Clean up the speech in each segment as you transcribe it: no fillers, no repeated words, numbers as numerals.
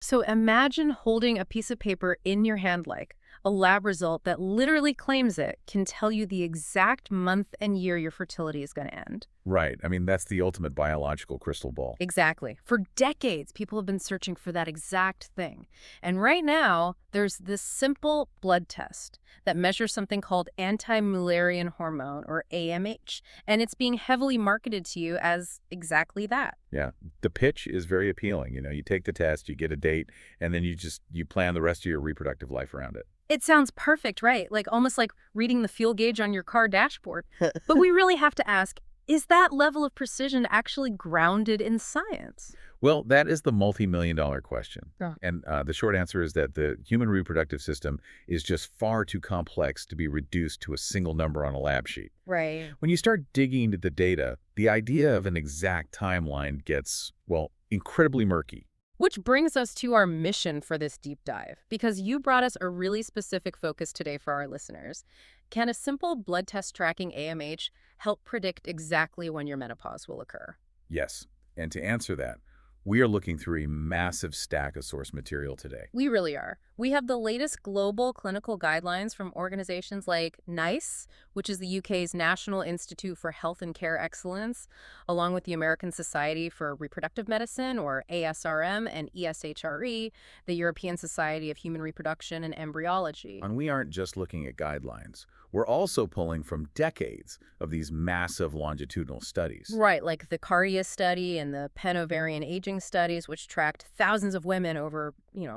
So imagine holding a piece of paper in your hand like a lab result that literally claims it can tell you the exact month and year your fertility is going to end. Right. I mean, that's the ultimate biological crystal ball. Exactly. For decades, people have been searching for that exact thing. And right now, there's this simple blood test that measures something called anti-Müllerian hormone, or AMH, and it's being heavily marketed to you as exactly that. Yeah. The pitch is very appealing. You take the test, you get a date, and then you plan the rest of your reproductive life around it. It sounds perfect, right? Like almost like reading the fuel gauge on your car dashboard. But we really have to ask, is that level of precision actually grounded in science? Well, that is the multi-million-dollar question. Yeah. And the short answer is that the human reproductive system is just far too complex to be reduced to a single number on a lab sheet. Right. When you start digging into the data, the idea of an exact timeline gets, well, incredibly murky. Which brings us to our mission for this deep dive, because you brought us a really specific focus today for our listeners. Can a simple blood test tracking AMH help predict exactly when your menopause will occur? Yes. And to answer that, we are looking through a massive stack of source material today. We really are. We have the latest global clinical guidelines from organizations like NICE, which is the UK's National Institute for Health and Care Excellence, along with the American Society for Reproductive Medicine, or ASRM, and ESHRE, the European Society of Human Reproduction and Embryology. And we aren't just looking at guidelines. We're also pulling from decades of these massive longitudinal studies. Right, like the Cardia study and the Penn ovarian aging studies, which tracked thousands of women over,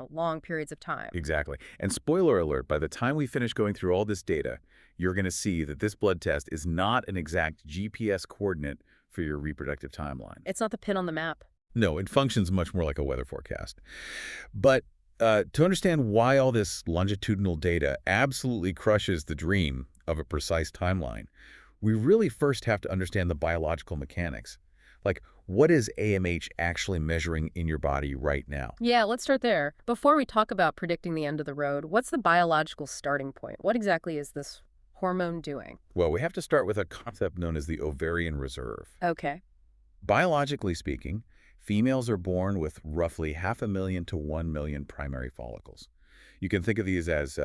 long periods of time. Exactly. And spoiler alert, by the time we finish going through all this data, you're going to see that this blood test is not an exact GPS coordinate for your reproductive timeline. It's not the pin on the map. No, it functions much more like a weather forecast. But to understand why all this longitudinal data absolutely crushes the dream of a precise timeline, we really first have to understand the biological mechanics. Like, what is AMH actually measuring in your body right now? Yeah, let's start there. Before we talk about predicting the end of the road, what's the biological starting point? What exactly is this hormone doing? Well, we have to start with a concept known as the ovarian reserve. Okay. Biologically speaking, females are born with roughly 500,000 to 1 million primary follicles. You can think of these as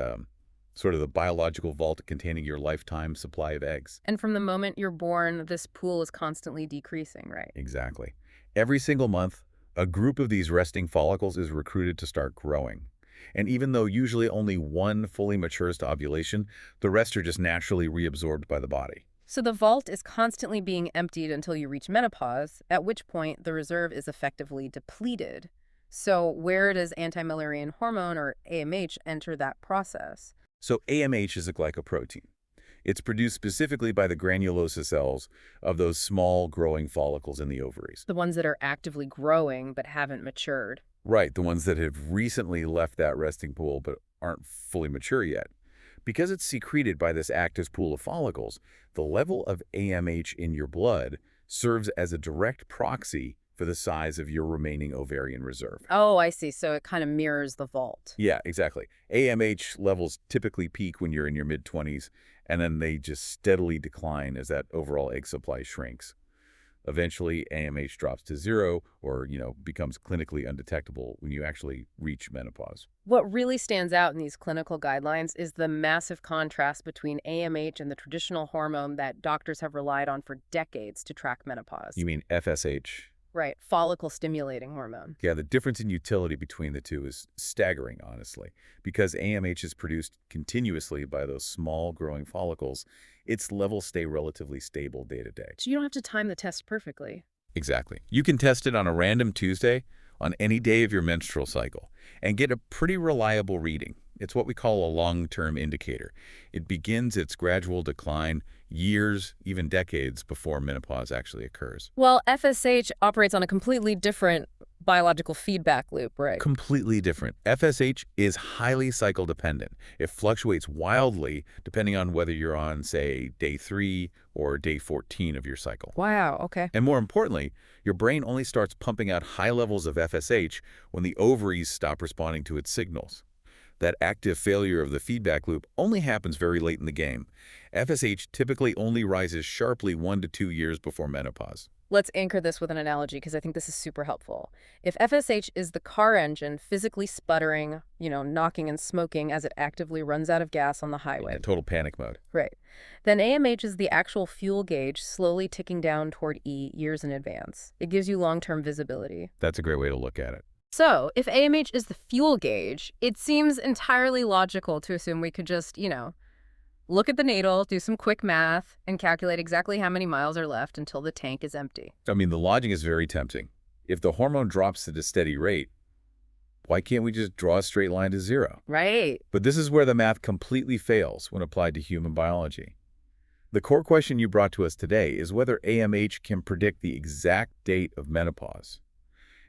sort of the biological vault containing your lifetime supply of eggs. And from the moment you're born, this pool is constantly decreasing, right? Exactly. Every single month, a group of these resting follicles is recruited to start growing. And even though usually only one fully matures to ovulation, the rest are just naturally reabsorbed by the body. So the vault is constantly being emptied until you reach menopause, at which point the reserve is effectively depleted. So where does anti-Müllerian hormone, or AMH, enter that process? So AMH is a glycoprotein. It's produced specifically by the granulosa cells of those small growing follicles in the ovaries. The ones that are actively growing but haven't matured. Right, the ones that have recently left that resting pool but aren't fully mature yet. Because it's secreted by this active pool of follicles, the level of AMH in your blood serves as a direct proxy for the size of your remaining ovarian reserve. Oh, I see. So it kind of mirrors the vault. Yeah, exactly. AMH levels typically peak when you're in your mid-20s, and then they just steadily decline as that overall egg supply shrinks. Eventually, AMH drops to zero or, becomes clinically undetectable when you actually reach menopause. What really stands out in these clinical guidelines is the massive contrast between AMH and the traditional hormone that doctors have relied on for decades to track menopause. You mean FSH? Right, follicle-stimulating hormone. Yeah, the difference in utility between the two is staggering, honestly. Because AMH is produced continuously by those small growing follicles, its levels stay relatively stable day to day. So you don't have to time the test perfectly. Exactly. You can test it on a random Tuesday on any day of your menstrual cycle and get a pretty reliable reading. It's what we call a long-term indicator. It begins its gradual decline years, even decades, before menopause actually occurs. Well, FSH operates on a completely different biological feedback loop, right? Completely different. FSH is highly cycle dependent. It fluctuates wildly depending on whether you're on, say, day 3 or day 14 of your cycle. Wow, okay. And more importantly, your brain only starts pumping out high levels of FSH when the ovaries stop responding to its signals. That active failure of the feedback loop only happens very late in the game. FSH typically only rises sharply 1 to 2 years before menopause. Let's anchor this with an analogy because I think this is super helpful. If FSH is the car engine physically sputtering, knocking and smoking as it actively runs out of gas on the Yeah, highway, total panic mode. right, then AMH is the actual fuel gauge slowly ticking down toward E years in advance. It gives you long-term visibility. That's a great way to look at it. So, if AMH is the fuel gauge, it seems entirely logical to assume we could just, look at the needle, do some quick math, and calculate exactly how many miles are left until the tank is empty. I mean, the logic is very tempting. If the hormone drops at a steady rate, why can't we just draw a straight line to zero? Right. But this is where the math completely fails when applied to human biology. The core question you brought to us today is whether AMH can predict the exact date of menopause.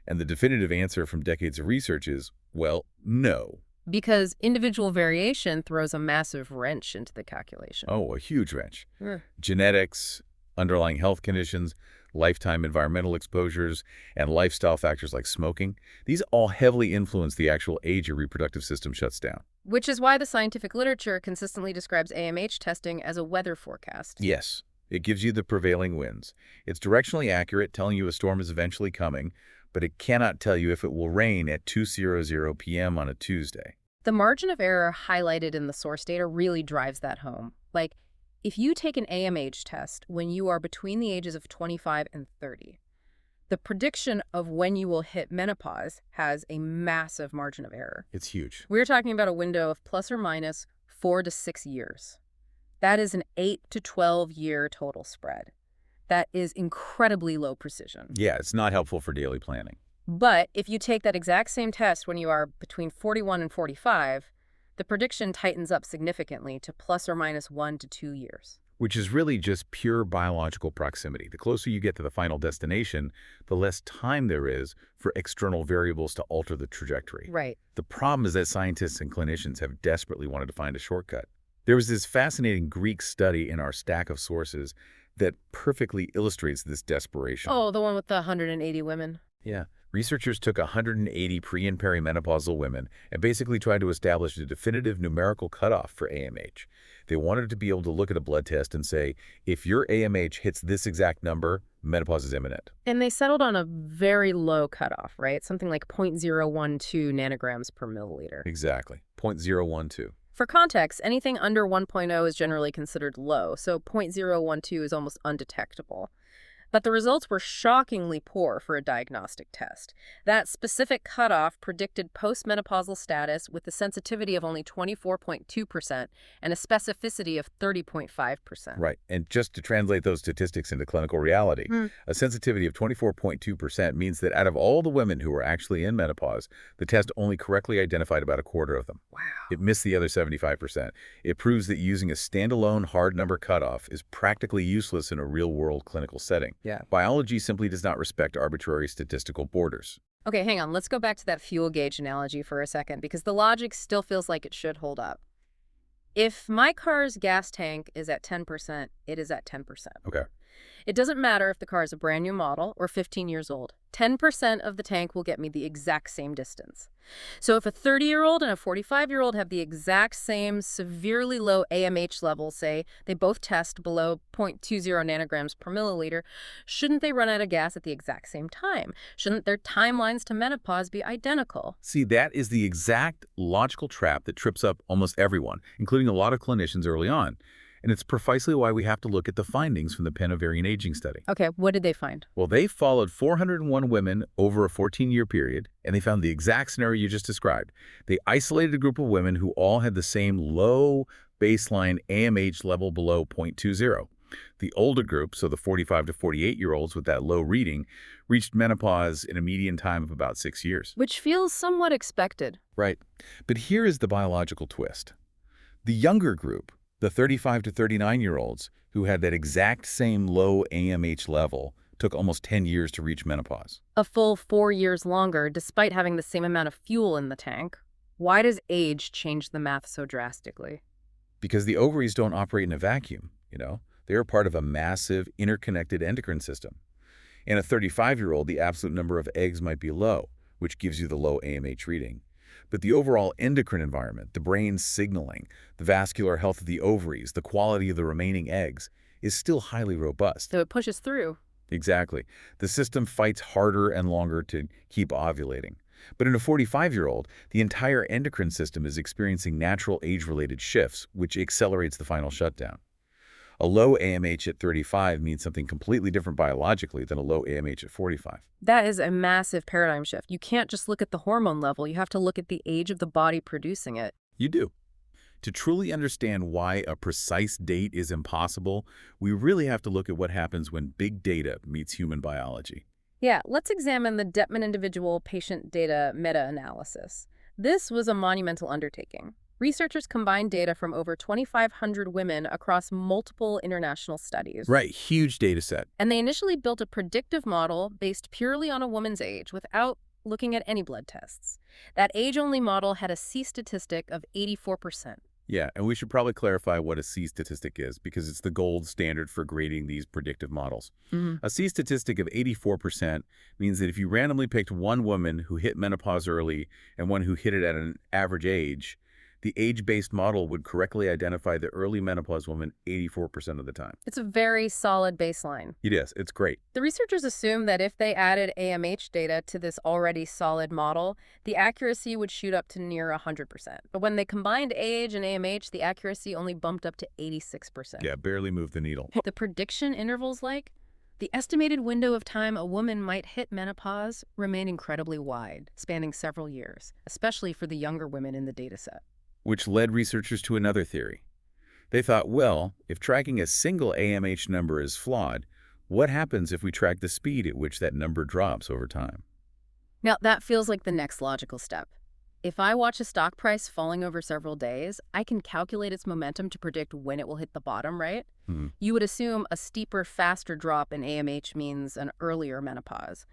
And the definitive answer from decades of research is, well, no. Because individual variation throws a massive wrench into the calculation. Oh, a huge wrench. Mm. Genetics, underlying health conditions, lifetime environmental exposures, and lifestyle factors like smoking, these all heavily influence the actual age your reproductive system shuts down. Which is why the scientific literature consistently describes AMH testing as a weather forecast. Yes, it gives you the prevailing winds. It's directionally accurate, telling you a storm is eventually coming, but it cannot tell you if it will rain at 2:00 p.m. on a Tuesday. The margin of error highlighted in the source data really drives that home. Like, if you take an AMH test when you are between the ages of 25 and 30, the prediction of when you will hit menopause has a massive margin of error. It's huge. We're talking about a window of plus or minus 4 to 6 years. That is an 8 to 12 year total spread. That is incredibly low precision. Yeah, it's not helpful for daily planning. But if you take that exact same test when you are between 41 and 45, the prediction tightens up significantly to plus or minus 1 to 2 years. Which is really just pure biological proximity. The closer you get to the final destination, the less time there is for external variables to alter the trajectory. Right. The problem is that scientists and clinicians have desperately wanted to find a shortcut. There was this fascinating Greek study in our stack of sources that perfectly illustrates this desperation. Oh, the one with the 180 women? Yeah. Researchers took 180 pre- and perimenopausal women and basically tried to establish a definitive numerical cutoff for AMH. They wanted to be able to look at a blood test and say, if your AMH hits this exact number, menopause is imminent. And they settled on a very low cutoff, right? Something like 0.012 nanograms per milliliter. Exactly. 0.012. For context, anything under 1.0 is generally considered low, so 0.012 is almost undetectable. But the results were shockingly poor for a diagnostic test. That specific cutoff predicted postmenopausal status with a sensitivity of only 24.2% and a specificity of 30.5%. Right. And just to translate those statistics into clinical reality, a sensitivity of 24.2% means that out of all the women who were actually in menopause, the test only correctly identified about a quarter of them. Wow. It missed the other 75%. It proves that using a standalone hard number cutoff is practically useless in a real-world clinical setting. Yeah. Biology simply does not respect arbitrary statistical borders. Okay, hang on. Let's go back to that fuel gauge analogy for a second, because the logic still feels like it should hold up. If my car's gas tank is at 10%, it is at 10%. Okay. It doesn't matter if the car is a brand new model or 15 years old. 10% of the tank will get me the exact same distance. So if a 30-year-old and a 45-year-old have the exact same severely low AMH level, say they both test below 0.20 nanograms per milliliter, shouldn't they run out of gas at the exact same time? Shouldn't their timelines to menopause be identical? See, that is the exact logical trap that trips up almost everyone, including a lot of clinicians early on. And it's precisely why we have to look at the findings from the Penn Ovarian Aging Study. Okay, what did they find? Well, they followed 401 women over a 14-year period, and they found the exact scenario you just described. They isolated a group of women who all had the same low baseline AMH level below 0.20. The older group, so the 45 to 48-year-olds with that low reading, reached menopause in a median time of about 6 years. Which feels somewhat expected. Right. But here is the biological twist. The younger group, the 35 to 39-year-olds who had that exact same low AMH level, took almost 10 years to reach menopause. A full 4 years longer, despite having the same amount of fuel in the tank. Why does age change the math so drastically? Because the ovaries don't operate in a vacuum, They are part of a massive, interconnected endocrine system. In a 35-year-old, the absolute number of eggs might be low, which gives you the low AMH reading. But the overall endocrine environment, the brain's signaling, the vascular health of the ovaries, the quality of the remaining eggs, is still highly robust. So it pushes through. Exactly. The system fights harder and longer to keep ovulating. But in a 45-year-old, the entire endocrine system is experiencing natural age-related shifts, which accelerates the final shutdown. A low AMH at 35 means something completely different biologically than a low AMH at 45. That is a massive paradigm shift. You can't just look at the hormone level. You have to look at the age of the body producing it. You do. To truly understand why a precise date is impossible, we really have to look at what happens when big data meets human biology. Yeah, let's examine the Dettman individual patient data meta-analysis. This was a monumental undertaking. Researchers combined data from over 2,500 women across multiple international studies. Right, huge data set. And they initially built a predictive model based purely on a woman's age without looking at any blood tests. That age-only model had a C statistic of 84%. Yeah, and we should probably clarify what a C statistic is because it's the gold standard for grading these predictive models. A C statistic of 84% means that if you randomly picked one woman who hit menopause early and one who hit it at an average age, the age-based model would correctly identify the early menopause woman 84% of the time. It's a very solid baseline. It is. It's great. The researchers assumed that if they added AMH data to this already solid model, the accuracy would shoot up to near 100%. But when they combined age and AMH, the accuracy only bumped up to 86%. Yeah, barely moved the needle. The prediction intervals, like the estimated window of time a woman might hit menopause, remain incredibly wide, spanning several years, especially for the younger women in the dataset. Which led researchers to another theory. They thought, well, if tracking a single AMH number is flawed, what happens if we track the speed at which that number drops over time? Now, that feels like the next logical step. If I watch a stock price falling over several days, I can calculate its momentum to predict when it will hit the bottom, right? You would assume a steeper, faster drop in AMH means an earlier menopause.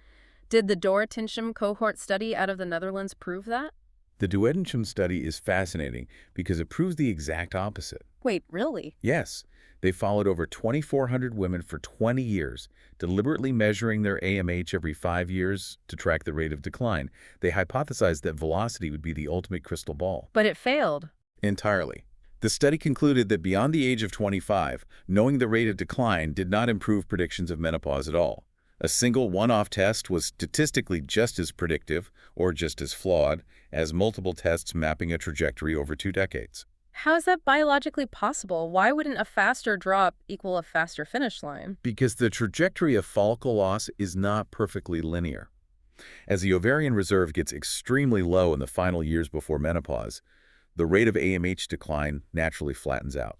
Did the Dorotincham cohort study out of the Netherlands prove that? The Dorotincham study is fascinating because it proves the exact opposite. Wait, really? Yes, they followed over 2,400 women for 20 years, deliberately measuring their AMH every 5 years to track the rate of decline. They hypothesized that velocity would be the ultimate crystal ball. But it failed. Entirely. The study concluded that beyond the age of 25, knowing the rate of decline did not improve predictions of menopause at all. A single one-off test was statistically just as predictive, or just as flawed, as multiple tests mapping a trajectory over 2 decades. How is that biologically possible? Why wouldn't a faster drop equal a faster finish line? Because the trajectory of follicle loss is not perfectly linear. As the ovarian reserve gets extremely low in the final years before menopause, the rate of AMH decline naturally flattens out.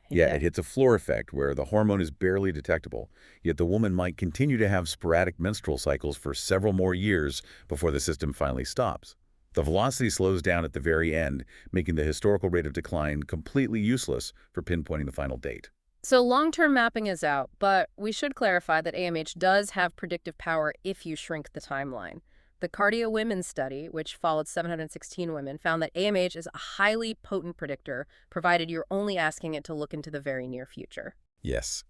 Yeah, it hits a floor effect where the hormone is barely detectable, yet the woman might continue to have sporadic menstrual cycles for several more years before the system finally stops. The velocity slows down at the very end, making the historical rate of decline completely useless for pinpointing the final date. So long-term mapping is out, but we should clarify that AMH does have predictive power if you shrink the timeline. The Cardio Women study, which followed 716 women, found that AMH is a highly potent predictor, provided you're only asking it to look into the very near future. Yes.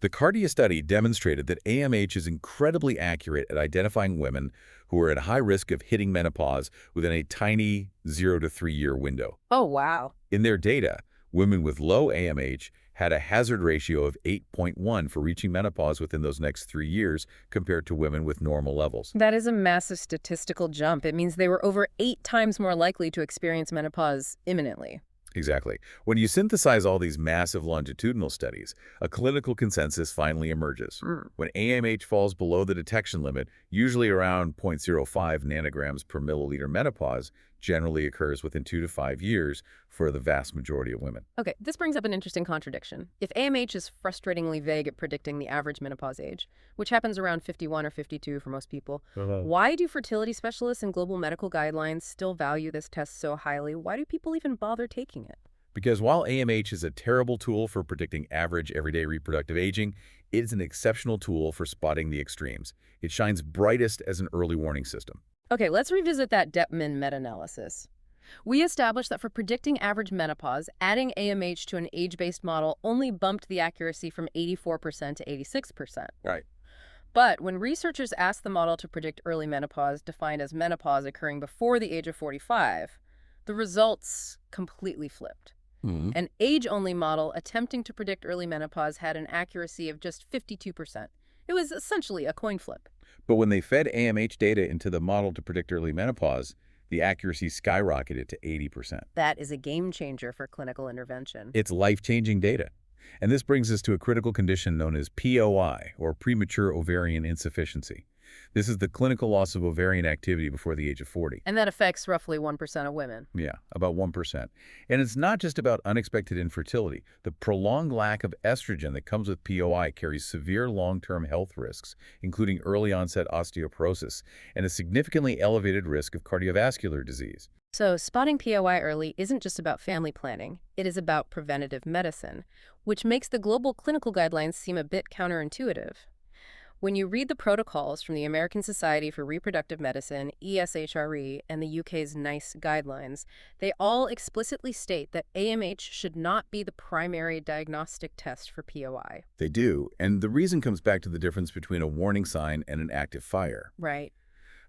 The Cardia study demonstrated that AMH is incredibly accurate at identifying women who are at high risk of hitting menopause within a tiny 0 to 3 year window. Oh, wow. In their data, women with low AMH had a hazard ratio of 8.1 for reaching menopause within those next 3 years compared to women with normal levels. That is a massive statistical jump. It means they were over 8 times more likely to experience menopause imminently. Exactly. When you synthesize all these massive longitudinal studies, a clinical consensus finally emerges. When AMH falls below the detection limit, usually around 0.05 nanograms per milliliter, menopause generally occurs within 2 to 5 years for the vast majority of women. Okay, this brings up an interesting contradiction. If AMH is frustratingly vague at predicting the average menopause age, which happens around 51 or 52 for most people, why do fertility specialists and global medical guidelines still value this test so highly? Why do people even bother taking it? Because while AMH is a terrible tool for predicting average everyday reproductive aging, it is an exceptional tool for spotting the extremes. It shines brightest as an early warning system. Okay, let's revisit that Dettman meta-analysis. We established that for predicting average menopause, adding AMH to an age-based model only bumped the accuracy from 84% to 86%. Right. But when researchers asked the model to predict early menopause, defined as menopause occurring before the age of 45, the results completely flipped. An age-only model attempting to predict early menopause had an accuracy of just 52%, It was essentially a coin flip. But when they fed AMH data into the model to predict early menopause, the accuracy skyrocketed to 80%. That is a game changer for clinical intervention. It's life-changing data. And this brings us to a critical condition known as POI, or premature ovarian insufficiency. This is the clinical loss of ovarian activity before the age of 40. And that affects roughly 1% of women. Yeah, about 1%. And it's not just about unexpected infertility. The prolonged lack of estrogen that comes with POI carries severe long-term health risks, including early-onset osteoporosis and a significantly elevated risk of cardiovascular disease. So spotting POI early isn't just about family planning. It is about preventative medicine, which makes the global clinical guidelines seem a bit counterintuitive. When you read the protocols from the American Society for Reproductive Medicine, ESHRE, and the UK's NICE guidelines, they all explicitly state that AMH should not be the primary diagnostic test for POI. They do, and the reason comes back to the difference between a warning sign and an active fire. Right.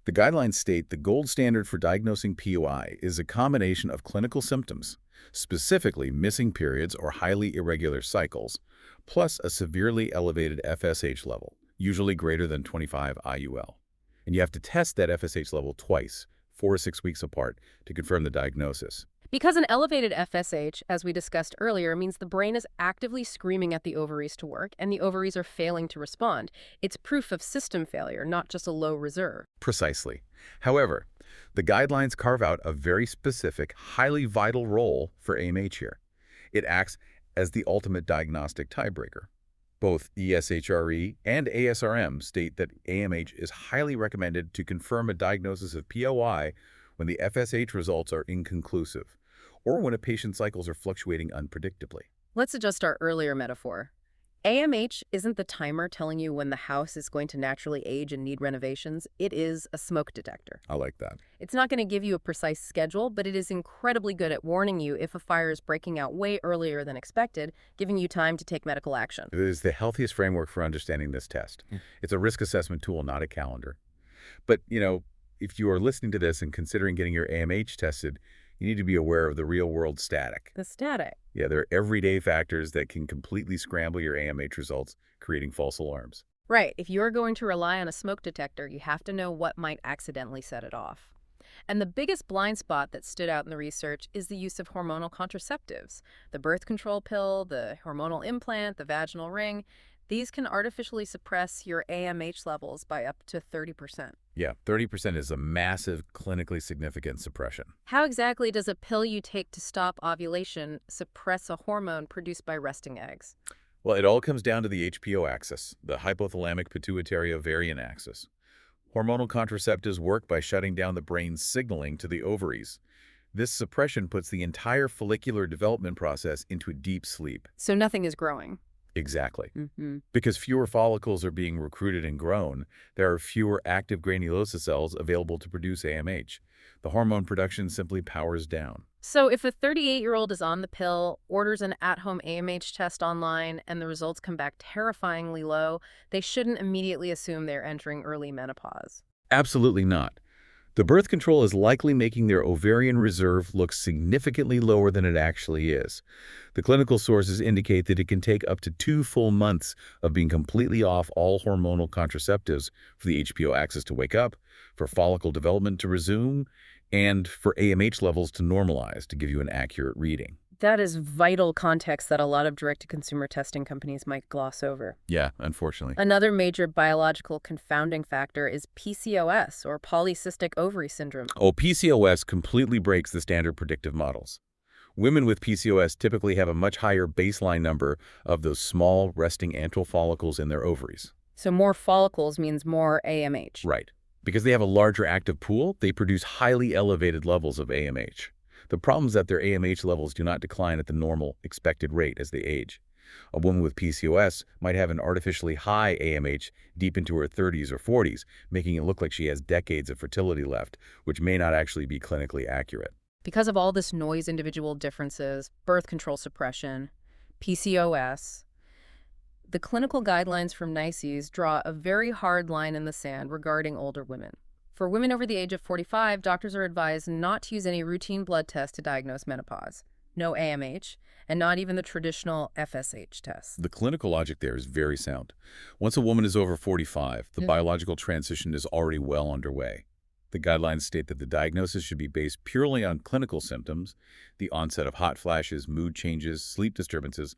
The guidelines state the gold standard for diagnosing POI is a combination of clinical symptoms, specifically missing periods or highly irregular cycles, plus a severely elevated FSH level, usually greater than 25 IUL. And you have to test that FSH level twice, 4 to 6 weeks apart, to confirm the diagnosis. Because an elevated FSH, as we discussed earlier, means the brain is actively screaming at the ovaries to work, and the ovaries are failing to respond. It's proof of system failure, not just a low reserve. Precisely. However, the guidelines carve out a very specific, highly vital role for AMH here. It acts as the ultimate diagnostic tiebreaker. Both ESHRE and ASRM state that AMH is highly recommended to confirm a diagnosis of POI when the FSH results are inconclusive, or when a patient's cycles are fluctuating unpredictably. Let's adjust our earlier metaphor. AMH isn't the timer telling you when the house is going to naturally age and need renovations. It is a smoke detector. I like that. It's not going to give you a precise schedule, but it is incredibly good at warning you if a fire is breaking out way earlier than expected, giving you time to take medical action. It is the healthiest framework for understanding this test. It's a risk assessment tool, not a calendar. But, if you are listening to this and considering getting your AMH tested, you need to be aware of the real-world static. The static. Yeah, there are everyday factors that can completely scramble your AMH results, creating false alarms. Right. If you're going to rely on a smoke detector, you have to know what might accidentally set it off. And the biggest blind spot that stood out in the research is the use of hormonal contraceptives. The birth control pill, the hormonal implant, the vaginal ring. These can artificially suppress your AMH levels by up to 30%. Yeah, 30% is a massive, clinically significant suppression. How exactly does a pill you take to stop ovulation suppress a hormone produced by resting eggs? Well, it all comes down to the HPO axis, the hypothalamic pituitary ovarian axis. Hormonal contraceptives work by shutting down the brain's signaling to the ovaries. This suppression puts the entire follicular development process into a deep sleep. So nothing is growing. Exactly. Because fewer follicles are being recruited and grown, there are fewer active granulosa cells available to produce AMH. The hormone production simply powers down. So if a 38-year-old is on the pill, orders an at-home AMH test online, and the results come back terrifyingly low, they shouldn't immediately assume they're entering early menopause. Absolutely not. The birth control is likely making their ovarian reserve look significantly lower than it actually is. The clinical sources indicate that it can take up to 2 full months of being completely off all hormonal contraceptives for the HPO axis to wake up, for follicle development to resume, and for AMH levels to normalize to give you an accurate reading. That is vital context that a lot of direct-to-consumer testing companies might gloss over. Yeah, unfortunately. Another major biological confounding factor is PCOS, or polycystic ovary syndrome. Oh, PCOS completely breaks the standard predictive models. Women with PCOS typically have a much higher baseline number of those small resting antral follicles in their ovaries. So more follicles means more AMH. Right. Because they have a larger active pool, they produce highly elevated levels of AMH. The problem is that their AMH levels do not decline at the normal expected rate as they age. A woman with PCOS might have an artificially high AMH deep into her 30s or 40s, making it look like she has decades of fertility left, which may not actually be clinically accurate. Because of all this noise, individual differences, birth control suppression, PCOS, the clinical guidelines from NICE draw a very hard line in the sand regarding older women. For women over the age of 45, doctors are advised not to use any routine blood tests to diagnose menopause. No AMH, and not even the traditional FSH test. The clinical logic there is very sound. Once a woman is over 45, the Yeah. biological transition is already well underway. The guidelines state that the diagnosis should be based purely on clinical symptoms, the onset of hot flashes, mood changes, sleep disturbances,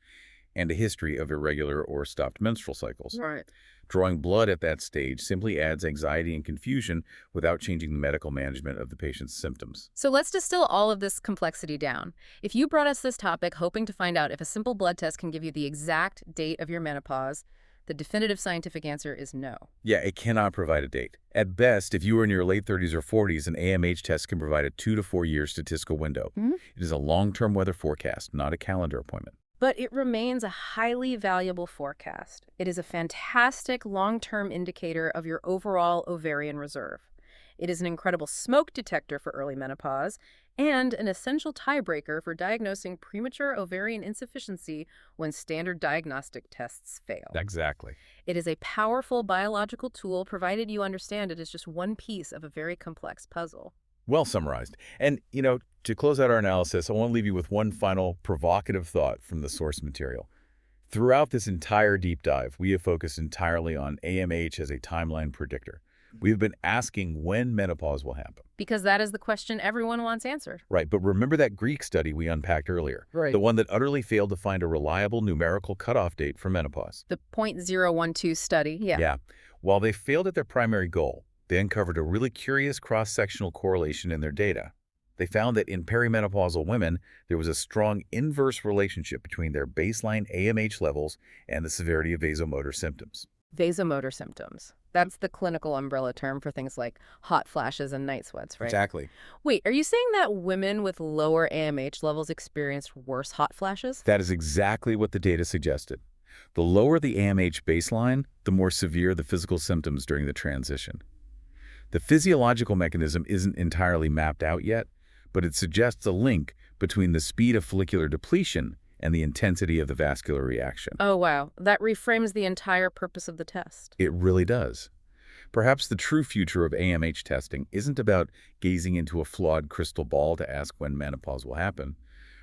and a history of irregular or stopped menstrual cycles. Right. Drawing blood at that stage simply adds anxiety and confusion without changing the medical management of the patient's symptoms. So let's distill all of this complexity down. If you brought us this topic hoping to find out if a simple blood test can give you the exact date of your menopause, the definitive scientific answer is no. Yeah, it cannot provide a date. At best, if you are in your late 30s or 40s, an AMH test can provide a 2 to 4 year statistical window. Mhm. It is a long-term weather forecast, not a calendar appointment. But it remains a highly valuable forecast. It is a fantastic long-term indicator of your overall ovarian reserve. It is an incredible smoke detector for early menopause and an essential tiebreaker for diagnosing premature ovarian insufficiency when standard diagnostic tests fail. Exactly. It is a powerful biological tool provided you understand it is just one piece of a very complex puzzle. Well summarized. And, to close out our analysis, I want to leave you with one final provocative thought from the source material. Throughout this entire deep dive, we have focused entirely on AMH as a timeline predictor. We have been asking when menopause will happen. Because that is the question everyone wants answered. Right, but remember that Greek study we unpacked earlier? Right. The one that utterly failed to find a reliable numerical cutoff date for menopause. The .012 study, yeah. Yeah. While they failed at their primary goal, they uncovered a really curious cross-sectional correlation in their data. They found that in perimenopausal women, there was a strong inverse relationship between their baseline AMH levels and the severity of vasomotor symptoms. Vasomotor symptoms. That's the clinical umbrella term for things like hot flashes and night sweats, right? Exactly. Wait, are you saying that women with lower AMH levels experienced worse hot flashes? That is exactly what the data suggested. The lower the AMH baseline, the more severe the physical symptoms during the transition. The physiological mechanism isn't entirely mapped out yet, but it suggests a link between the speed of follicular depletion and the intensity of the vascular reaction. Oh, wow. That reframes the entire purpose of the test. It really does. Perhaps the true future of AMH testing isn't about gazing into a flawed crystal ball to ask when menopause will happen.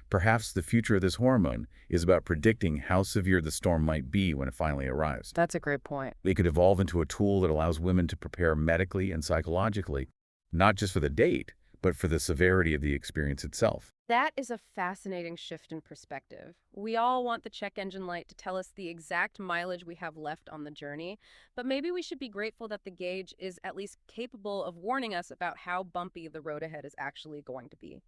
Perhaps the future of this hormone is about predicting how severe the storm might be when it finally arrives. That's a great point. It could evolve into a tool that allows women to prepare medically and psychologically, not just for the date, but for the severity of the experience itself. That is a fascinating shift in perspective. We all want the check engine light to tell us the exact mileage we have left on the journey, but maybe we should be grateful that the gauge is at least capable of warning us about how bumpy the road ahead is actually going to be.